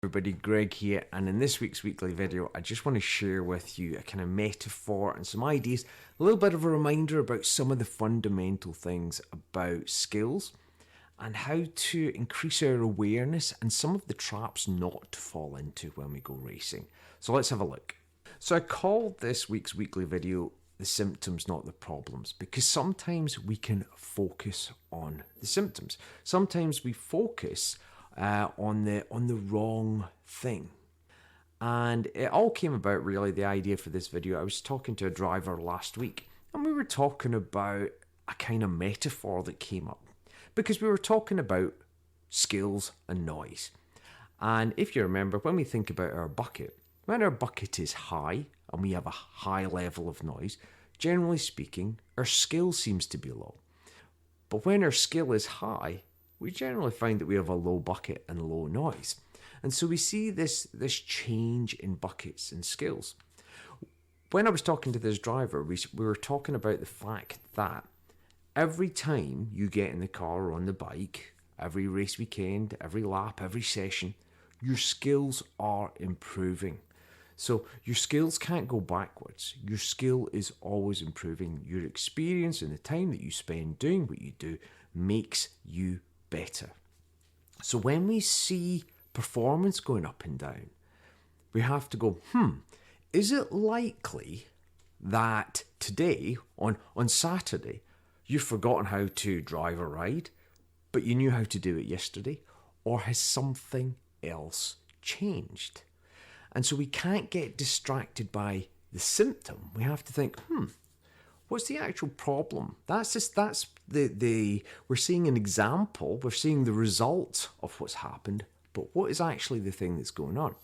Everybody, Greg here, and in this week's weekly video I just want to share with you a kind of metaphor and some ideas, a little bit of a reminder about some of the fundamental things about skills and how to increase our awareness and some of the traps not to fall into when we go racing. So let's have a look. So I called this week's weekly video the symptoms, not the problems, because sometimes we can focus on the symptoms. Sometimes we focus on the wrong thing. And it all came about, really, the idea for this video. I was talking to a driver last week and we were talking about a kind of metaphor that came up because we were talking about skills and noise. And if you remember, when we think about our bucket, when our bucket is high and we have a high level of noise, generally speaking, our skill seems to be low. But when our skill is high, we generally find that we have a low bucket and low noise. And so we see this change in buckets and skills. When I was talking to this driver, we were talking about the fact that every time you get in the car or on the bike, every race weekend, every lap, every session, your skills are improving. So your skills can't go backwards. Your skill is always improving. Your experience and the time that you spend doing what you do makes you better. So when we see performance going up and down, we have to go, is it likely that today, on Saturday, you've forgotten how to drive a ride, but you knew how to do it yesterday? Or has something else changed? And so we can't get distracted by the symptom. We have to think, what's the actual problem? We're seeing an example, we're seeing the result of what's happened, but what is actually the thing that's going on?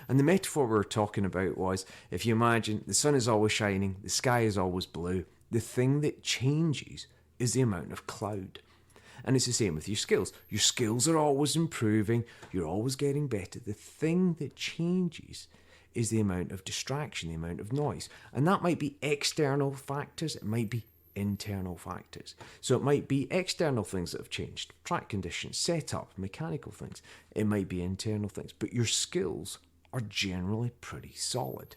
And the metaphor we were talking about was, if you imagine the sun is always shining, the sky is always blue, the thing that changes is the amount of cloud. And it's the same with your skills. Your skills are always improving. You're always getting better. The thing that changes is the amount of distraction, the amount of noise. And that might be external factors. It might be internal factors. So it might be external things that have changed. Track conditions, setup, mechanical things. It might be internal things. But your skills are generally pretty solid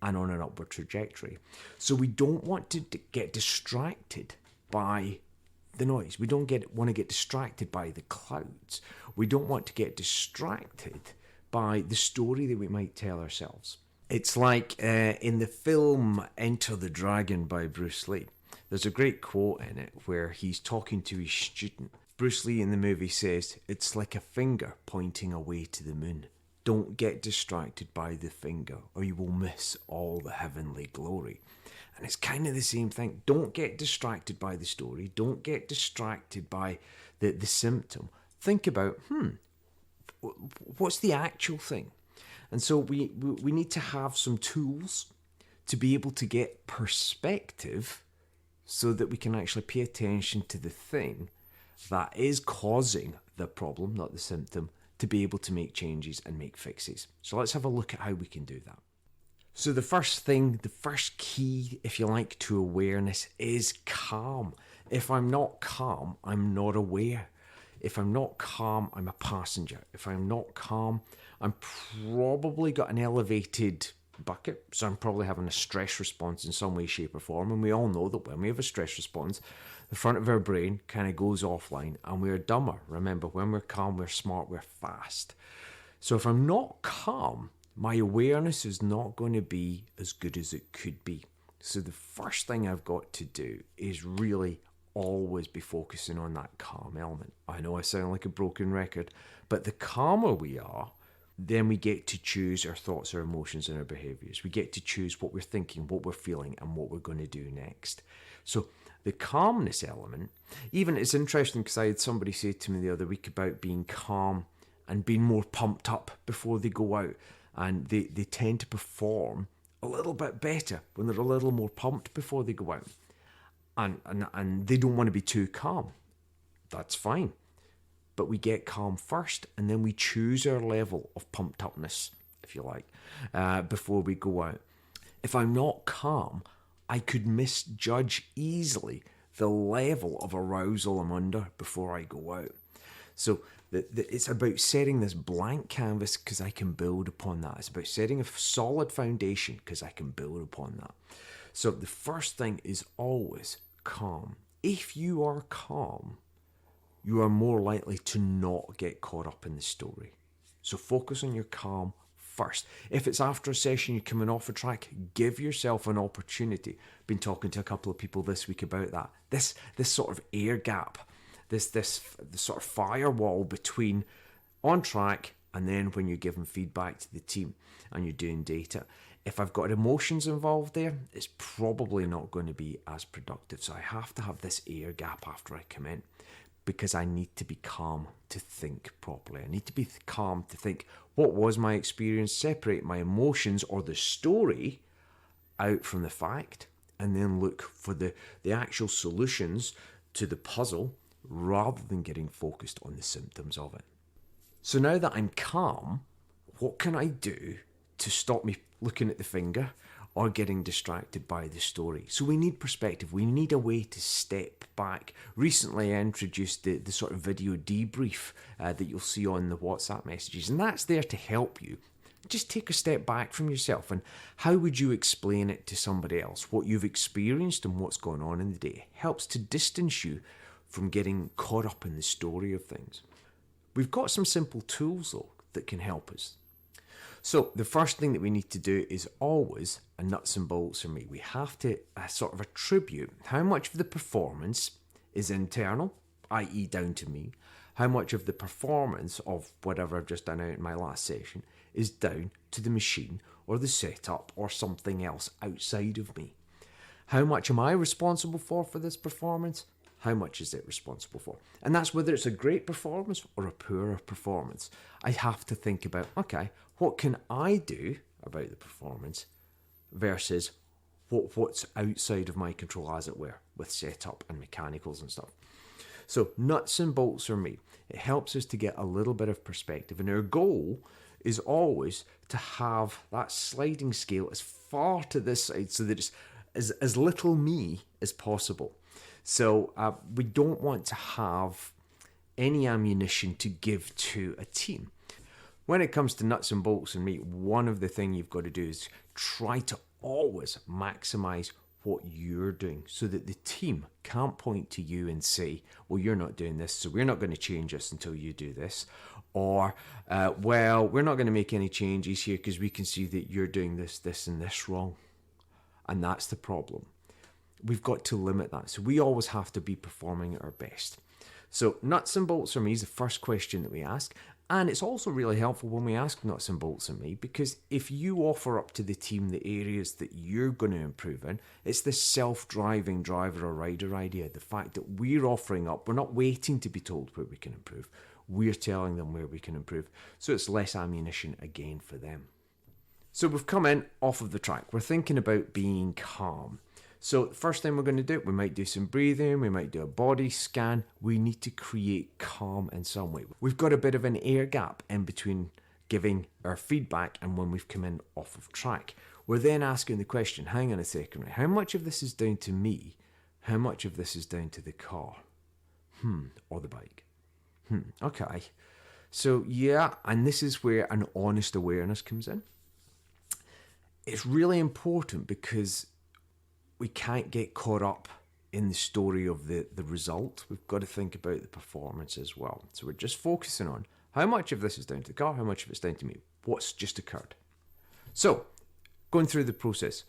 and on an upward trajectory. So we don't want to get distracted by the noise. We don't want to get distracted by the clouds. We don't want to get distracted by the story that we might tell ourselves. It's like in the film Enter the Dragon by Bruce Lee. There's a great quote in it where he's talking to his student. Bruce Lee in the movie says, "It's like a finger pointing away to the moon. Don't get distracted by the finger or you will miss all the heavenly glory." And it's kind of the same thing. Don't get distracted by the story. Don't get distracted by the symptom. Think about, what's the actual thing? And so we need to have some tools to be able to get perspective so that we can actually pay attention to the thing that is causing the problem, not the symptom, to be able to make changes and make fixes. So let's have a look at how we can do that. So the first key, if you like, to awareness is calm. If I'm not calm, I'm not aware. If I'm not calm, I'm a passenger. If I'm not calm, I'm probably got an elevated bucket. So I'm probably having a stress response in some way, shape or form. And we all know that when we have a stress response, the front of our brain kind of goes offline and we're dumber. Remember, when we're calm, we're smart, we're fast. So if I'm not calm, my awareness is not going to be as good as it could be. So the first thing I've got to do is really always be focusing on that calm element. I know I sound like a broken record, but the calmer we are, then we get to choose our thoughts, our emotions, and our behaviors. We get to choose what we're thinking, what we're feeling, and what we're going to do next. So the calmness element, even it's interesting because I had somebody say to me the other week about being calm and being more pumped up before they go out. And they tend to perform a little bit better when they're a little more pumped before they go out. And they don't want to be too calm. That's fine. But we get calm first and then we choose our level of pumped upness, if you like, before we go out. If I'm not calm, I could misjudge easily the level of arousal I'm under before I go out. So It's about setting this blank canvas because I can build upon that. It's about setting a solid foundation because I can build upon that. So the first thing is always calm. If you are calm, you are more likely to not get caught up in the story. So focus on your calm first. If it's after a session, you're coming off a track, give yourself an opportunity. Been talking to a couple of people this week about that. This sort of air gap, this sort of firewall between on track and then when you're giving feedback to the team and you're doing data. If I've got emotions involved there, it's probably not going to be as productive. So I have to have this air gap after I come in, because I need to be calm to think properly. I need to be calm to think, what was my experience? Separate my emotions or the story out from the fact, and then look for the actual solutions to the puzzle rather than getting focused on the symptoms of it. So now that I'm calm, what can I do to stop me looking at the finger or getting distracted by the story? So we need perspective. We need a way to step back. Recently, I introduced the sort of video debrief that you'll see on the WhatsApp messages, and that's there to help you. Just take a step back from yourself, and how would you explain it to somebody else? What you've experienced and what's going on in the day helps to distance you from getting caught up in the story of things. We've got some simple tools, though, that can help us. So the first thing that we need to do is always a nuts and bolts for me. We have to sort of attribute how much of the performance is internal, i.e. down to me, how much of the performance of whatever I've just done out in my last session is down to the machine or the setup or something else outside of me. How much am I responsible for this performance? How much is it responsible for? And that's whether it's a great performance or a poor performance. I have to think about, okay, what can I do about the performance versus what's outside of my control, as it were, with setup and mechanicals and stuff. So nuts and bolts for me. It helps us to get a little bit of perspective. And our goal is always to have that sliding scale as far to this side so that it's as little me as possible. So we don't want to have any ammunition to give to a team. When it comes to nuts and bolts and meat, one of the things you've got to do is try to always maximize what you're doing so that the team can't point to you and say, well, you're not doing this, so we're not going to change this until you do this. Or, well, we're not going to make any changes here because we can see that you're doing this, this, and this wrong. And that's the problem. We've got to limit that. So we always have to be performing at our best. So nuts and bolts for me is the first question that we ask. And it's also really helpful when we ask nuts and bolts on me, because if you offer up to the team the areas that you're going to improve in, it's this self-driving driver or rider idea. The fact that we're offering up, we're not waiting to be told where we can improve. We're telling them where we can improve. So it's less ammunition again for them. So we've come in off of the track. We're thinking about being calm. So the first thing we're going to do, we might do some breathing, we might do a body scan. We need to create calm in some way. We've got a bit of an air gap in between giving our feedback and when we've come in off of track. We're then asking the question, hang on a second, how much of this is down to me? How much of this is down to the car? Or the bike? Okay. So yeah, and this is where an honest awareness comes in. It's really important because we can't get caught up in the story of the result. We've got to think about the performance as well. So we're just focusing on how much of this is down to the car, how much of it's down to me, what's just occurred. So going through the process,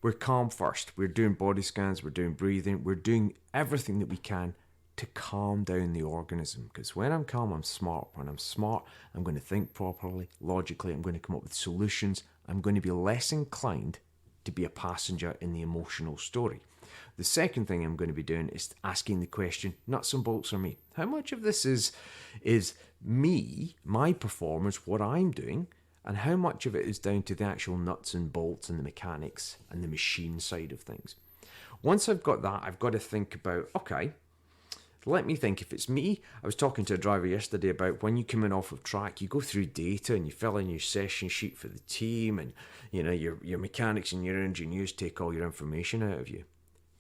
we're calm first. We're doing body scans, we're doing breathing, we're doing everything that we can to calm down the organism. Because when I'm calm, I'm smart. When I'm smart, I'm going to think properly, logically, I'm going to come up with solutions. I'm going to be less inclined to be a passenger in the emotional story. The second thing I'm going to be doing is asking the question, nuts and bolts for me. How much of this is me, my performance, what I'm doing, and how much of it is down to the actual nuts and bolts and the mechanics and the machine side of things? Once I've got that, I've got to think about, okay, let me think. If it's me, I was talking to a driver yesterday about when you come in off of track, you go through data and you fill in your session sheet for the team, and you know your mechanics and your engineers take all your information out of you.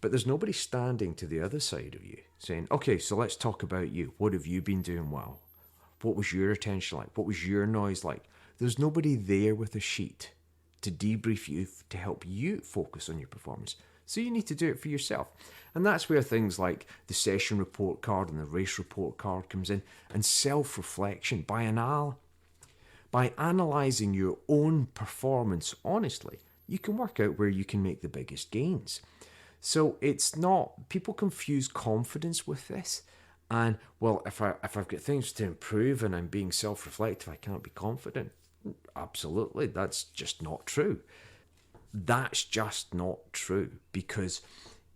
But there's nobody standing to the other side of you saying, okay, so let's talk about you. What have you been doing well? What was your attention like? What was your noise like? There's nobody there with a sheet to debrief you, to help you focus on your performance. So you need to do it for yourself. And that's where things like the session report card and the race report card comes in, and self-reflection. By analysing your own performance honestly, you can work out where you can make the biggest gains. So it's not, people confuse confidence with this. And, well, if I've got things to improve and I'm being self-reflective, I can't be confident. Absolutely, that's just not true. That's just not true, because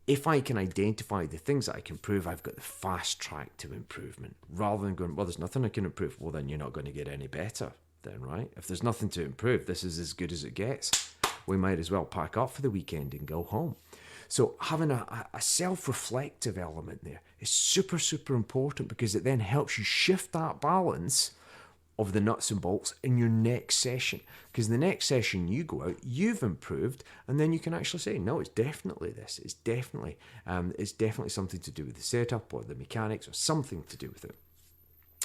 if I can identify the things that I can improve, I've got the fast track to improvement. Rather than going, well, there's nothing I can improve. Well, then you're not going to get any better then, right? If there's nothing to improve, this is as good as it gets. We might as well pack up for the weekend and go home. So having a self-reflective element there is super, super important, because it then helps you shift that balance of the nuts and bolts in your next session. Because the next session you go out, you've improved, and then you can actually say, no, it's definitely this. It's definitely something to do with the setup or the mechanics or something to do with it.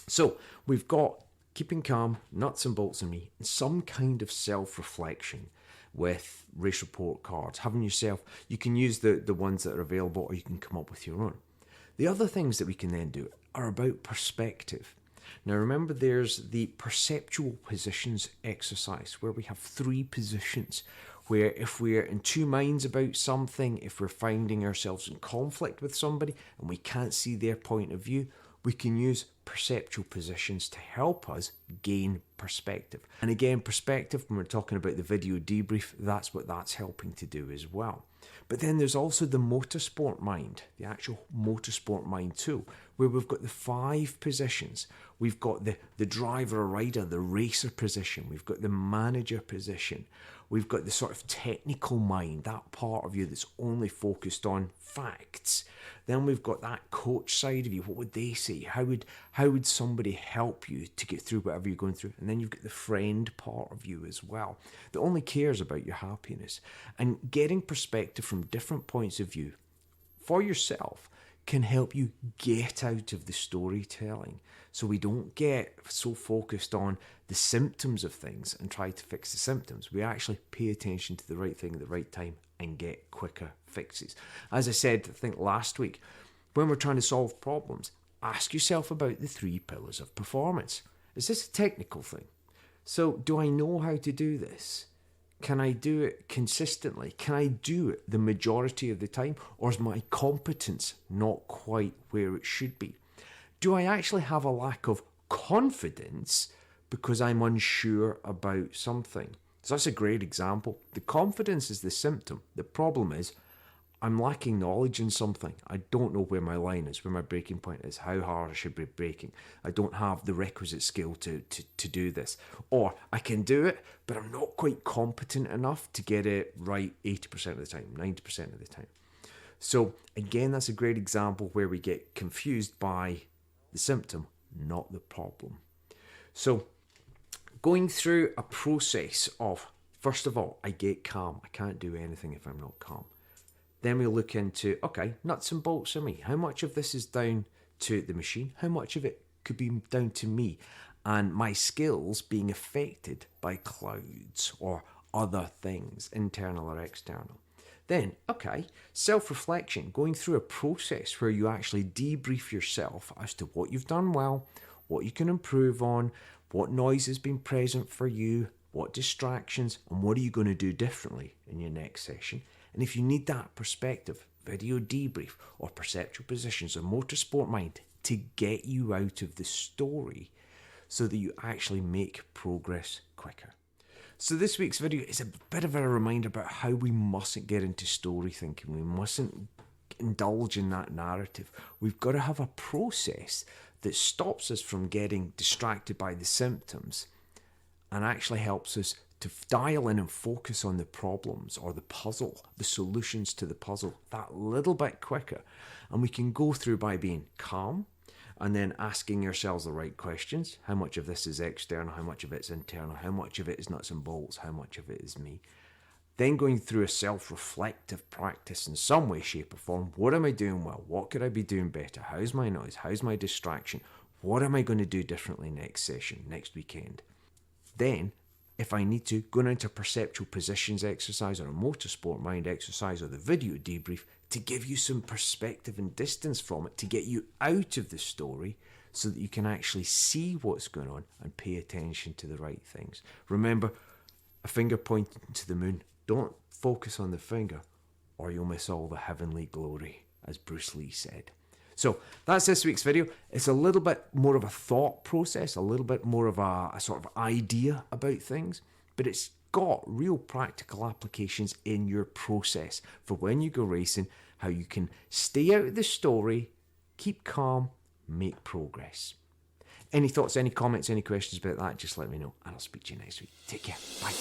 So we've got keeping calm, nuts and bolts in me, and some kind of self-reflection with race report cards. Having yourself, you can use the ones that are available, or you can come up with your own. The other things that we can then do are about perspective. Now remember, there's the perceptual positions exercise, where we have 3 positions, where if we're in 2 minds about something, if we're finding ourselves in conflict with somebody and we can't see their point of view, we can use perceptual positions to help us gain perspective. And again, perspective, when we're talking about the video debrief, that's what that's helping to do as well. But then there's also the motorsport mind, the actual motorsport mind tool, where we've got the 5 positions. We've got the driver or rider, the racer position. We've got the manager position. We've got the sort of technical mind, that part of you that's only focused on facts. Then we've got that coach side of you. What would they say? How would somebody help you to get through whatever you're going through? And then you've got the friend part of you as well, that only cares about your happiness. And getting perspective from different points of view for yourself can help you get out of the storytelling. So we don't get so focused on the symptoms of things and try to fix the symptoms. We actually pay attention to the right thing at the right time and get quicker fixes. As I said, I think last week, when we're trying to solve problems, ask yourself about the 3 pillars of performance. Is this a technical thing? So do I know how to do this? Can I do it consistently? Can I do it the majority of the time? Or is my competence not quite where it should be? Do I actually have a lack of confidence because I'm unsure about something? So that's a great example. The confidence is the symptom. The problem is I'm lacking knowledge in something. I don't know where my line is, where my breaking point is, how hard I should be braking. I don't have the requisite skill to do this. Or I can do it, but I'm not quite competent enough to get it right 80% of the time, 90% of the time. So again, that's a great example where we get confused by the symptom, not the problem. So going through a process of, first of all, I get calm. I can't do anything if I'm not calm. Then we'll look into, okay, nuts and bolts of me. How much of this is down to the machine? How much of it could be down to me and my skills being affected by clouds or other things, internal or external? Then, okay, self-reflection, going through a process where you actually debrief yourself as to what you've done well, what you can improve on, what noise has been present for you, what distractions, and what are you going to do differently in your next session. And if you need that perspective, video debrief or perceptual positions or motorsport mind to get you out of the story so that you actually make progress quicker. So this week's video is a bit of a reminder about how we mustn't get into story thinking. We mustn't indulge in that narrative. We've got to have a process that stops us from getting distracted by the symptoms and actually helps us to dial in and focus on the problems or the puzzle, the solutions to the puzzle that little bit quicker. And we can go through by being calm and then asking ourselves the right questions. How much of this is external? How much of it's internal? How much of it is nuts and bolts? How much of it is me? Then going through a self-reflective practice in some way, shape or form. What am I doing well? What could I be doing better? How's my noise? How's my distraction? What am I going to do differently next session, next weekend? Then, if I need to, go into a perceptual positions exercise or a motorsport mind exercise or the video debrief to give you some perspective and distance from it, to get you out of the story so that you can actually see what's going on and pay attention to the right things. Remember, a finger pointing to the moon. Don't focus on the finger or you'll miss all the heavenly glory, as Bruce Lee said. So that's this week's video. It's a little bit more of a thought process, a little bit more of a sort of idea about things, but it's got real practical applications in your process for when you go racing, how you can stay out of the story, keep calm, make progress. Any thoughts, any comments, any questions about that, just let me know and I'll speak to you next week. Take care. Bye.